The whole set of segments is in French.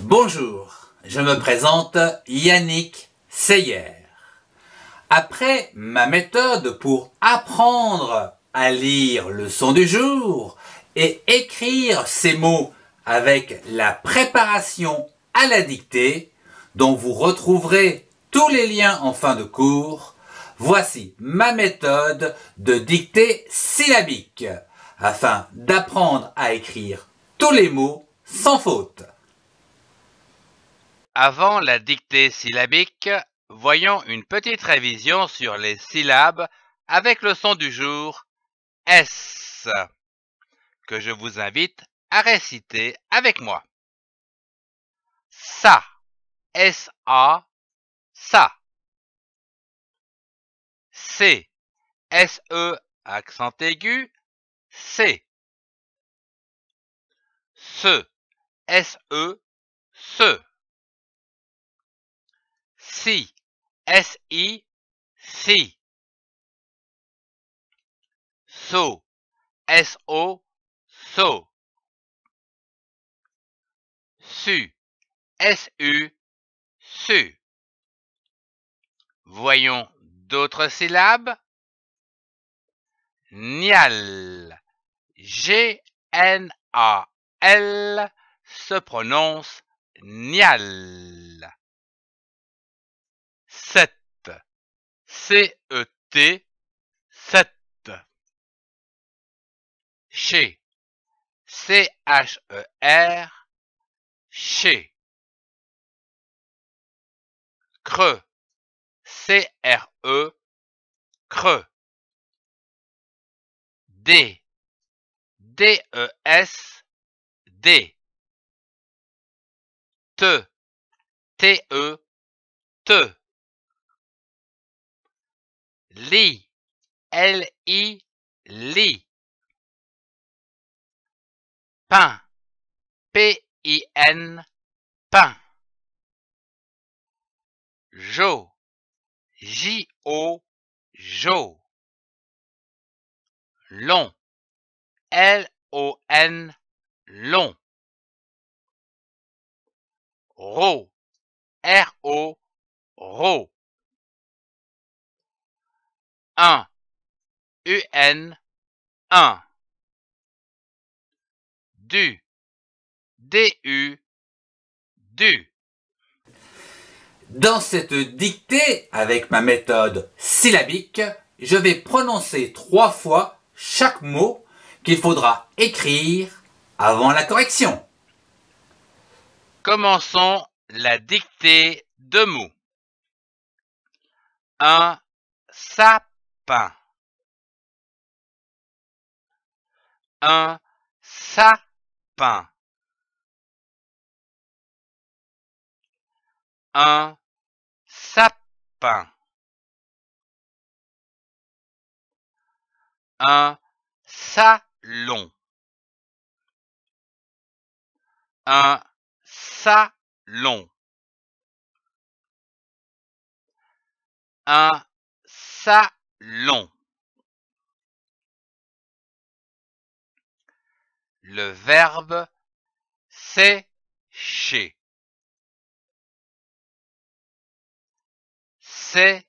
Bonjour, je me présente Yannick Seyer. Après ma méthode pour apprendre à lire le son du jour et écrire ces mots avec la préparation à la dictée, dont vous retrouverez tous les liens en fin de cours, voici ma méthode de dictée syllabique afin d'apprendre à écrire tous les mots sans faute. Avant la dictée syllabique, voyons une petite révision sur les syllabes avec le son du jour S, que je vous invite à réciter avec moi. Ça, S-A, ça. C, S-E, accent aigu, C. Se, S-E, se. Si, S-I, si. So, S-O, so. Su, S-U, su. Voyons d'autres syllabes. Nial, G-N-A-L, se prononce nial. Sept, C-E-T, sept. Chez, C-H-E-R, chez. Creux, C-R-E, creux. D, D-E-S, D. Te, T-E, te. Lit, L-I, lit. Pain, P-I-N, pain. Jo, J-O, jo. Long, L-O-N, long. Ro, R-O, ro. Un, U-N, un. Du, D-U, du. Dans cette dictée, avec ma méthode syllabique, je vais prononcer 3 fois chaque mot qu'il faudra écrire avant la correction. Commençons la dictée de mots. Un sapin. Un sapin. Un sapin. Un salon. Un salon. Un salon. Le verbe sécher. Sécher.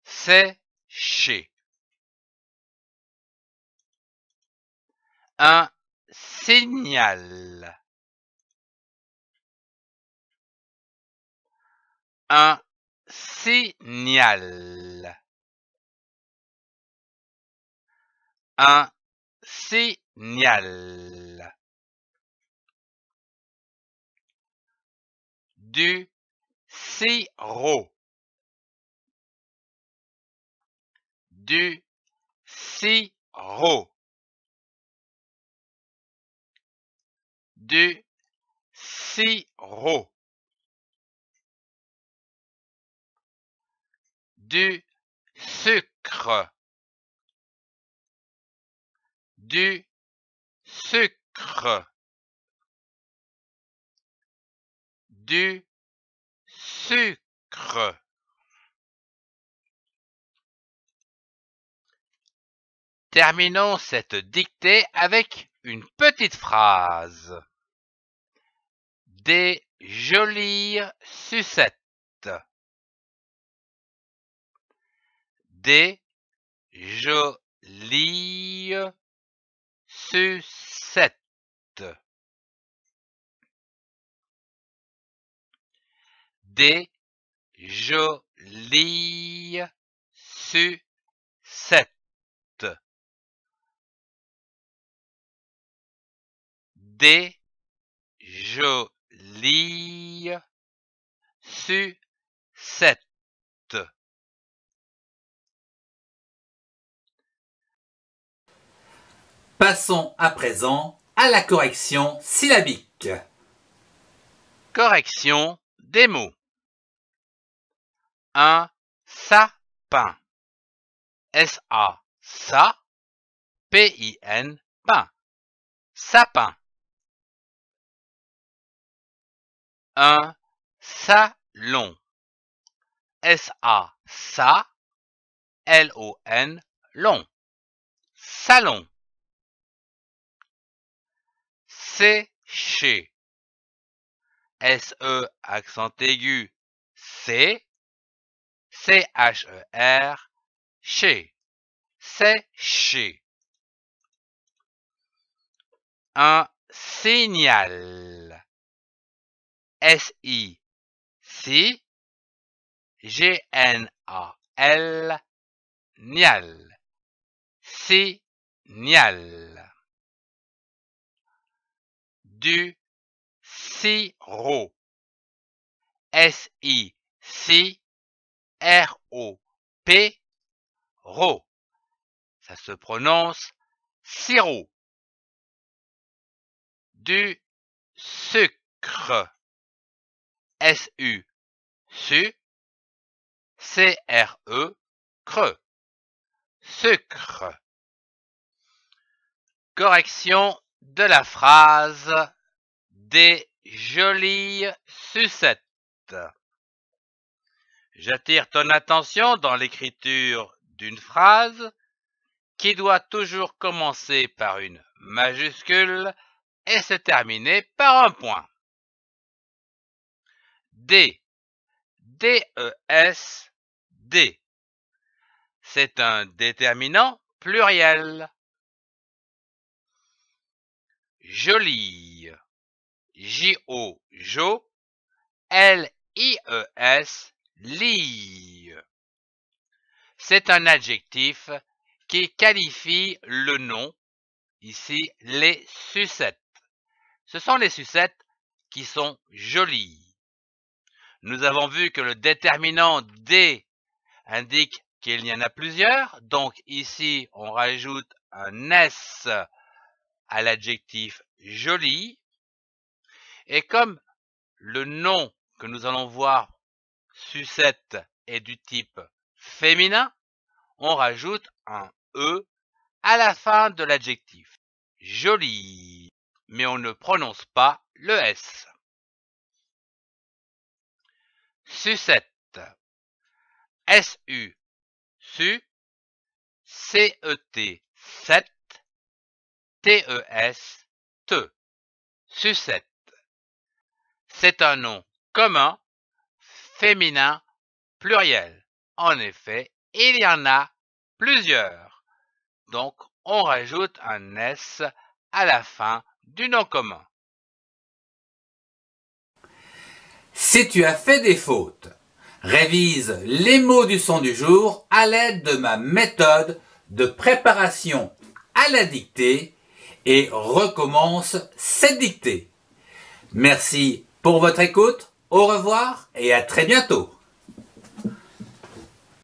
Sécher. Un signal. Un signal. Un signal. Du sirop. Du sirop. Du sirop. Du sucre. Du sucre. Du sucre. Terminons cette dictée avec une petite phrase. Des jolies sucettes. Des jolies sucettes. Des jolies sucettes. Des jolies sucettes. Passons à présent à la correction syllabique. Correction des mots. Un sapin. S-A, sa, P-I-N, pain. Sapin. Un salon. S-A, sa, L-O-N, long. Salon. Sécher. S-E, accent aigu, C, C-H-E-R, chez. Sécher. Un signal. S-I, si, G-N-A-L, nial. Signal. Du sirop. S-I, si, R-O-P, ro. Ça se prononce sirop. Du sucre. S-U, su, C-R-E, creux. Sucre. Correction de la phrase des jolies sucettes. J'attire ton attention dans l'écriture d'une phrase qui doit toujours commencer par une majuscule et se terminer par un point. D. D-E-S, D. C'est un déterminant pluriel. Jolie. J-O, jo, L-I-E-S, lie. C'est un adjectif qui qualifie le nom, ici les sucettes. Ce sont les sucettes qui sont jolies. Nous avons vu que le déterminant D indique qu'il y en a plusieurs, donc ici on rajoute un S à l'adjectif joli. Et comme le nom que nous allons voir, sucette, est du type féminin, on rajoute un E à la fin de l'adjectif. Joli, mais on ne prononce pas le S. Sucette. S-U, su, C-E-T, set, T-E-S, te. Sucette. C'est un nom commun, féminin, pluriel. En effet, il y en a plusieurs. Donc, on rajoute un S à la fin du nom commun. Si tu as fait des fautes, révise les mots du son du jour à l'aide de ma méthode de préparation à la dictée et recommence cette dictée. Merci pour votre écoute, au revoir et à très bientôt.